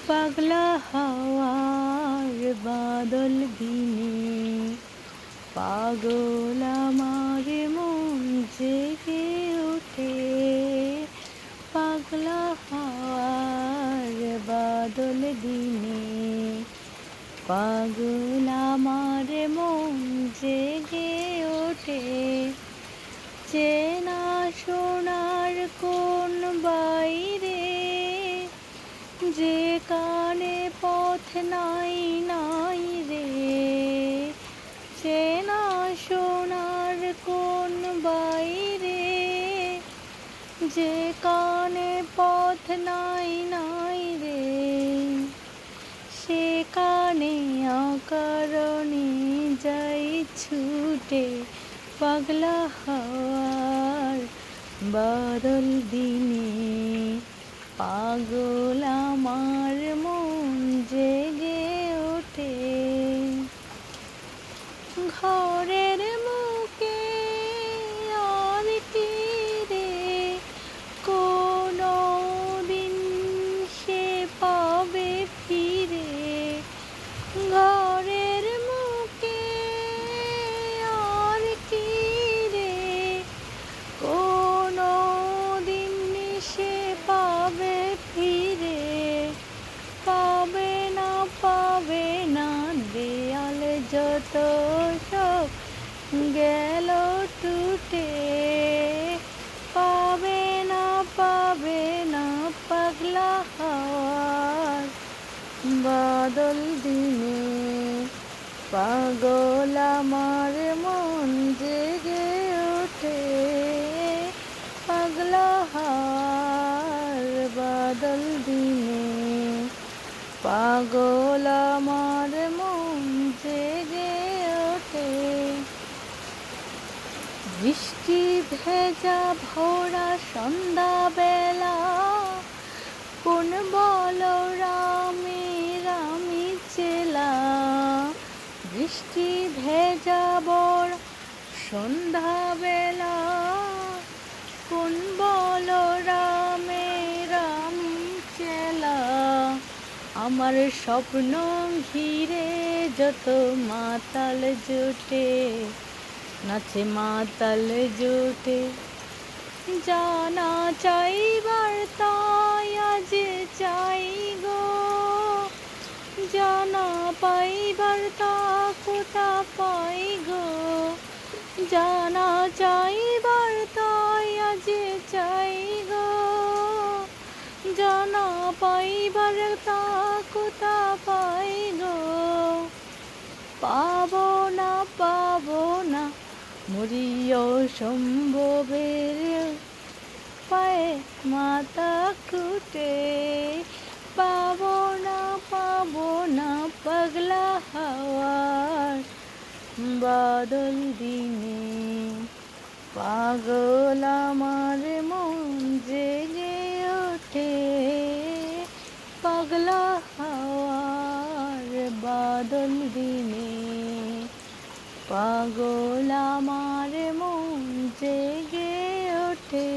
পাগলা হাওয়ার বাদল দিনে পাগল আমার মন জেগে ওঠে। পাগলা হাওয়ার বাদল দিনে পাগল আমার মন জেগে ওঠে। চেনা সোনার কোন বাইরে যে কানে পথ নাই নাই রে। চেনা সোনার কোন বাইরে যে কানে পথ নাই নাই রে। সে কানে অকারণে যাই ছুটে। পাগলা হাওয়ার বাদল দিনে পাগল আমার মন জেগে ওঠে। ঘরের মুখে আর তীরে কোনো দিন সে পাবে ফিরে। ঘরের মুখে আর তীরে কোনো দিন সে পাবে ফিরে। পাবে না দেয়াল যত সব গেল টুটে। পাবে না পাগলা হাওয়ার বাদল দিনে পাগল আমার মন জেগে ওঠে। পাগলা হাওয়ার বাদল দিনে পাগল আমার মন জেগে ওঠে। বৃষ্টি ভেজা ভরা সন্ধ্যাবেলা কোন বলরামের আমি চেলা। বৃষ্টি ভেজা ভরা সন্ধ্যাবেলা কোন বলরামের আমি চেলা। আমার স্বপ্ন ঘিরে যত মাতাল জোটে নাচে মাতাল জোটে। জানা চাইবার তাই আজ চাই গো। জানা পাইবার তা কোথা পাই গো। জানা চাইবার তাই আজ চাই গো। জানা পাইবার তা কোথা পাই গো। পাবো না মরিও সম্ভবের পায়ে মাথা খুঁটে। পাবো না পাগলা হাওয়ার বাদল দিনে পাগল আমার মন জেগে ওঠে। পাগলা হাওয়ার বাদল দিনে পাগল আমার মন জেগে ওঠে।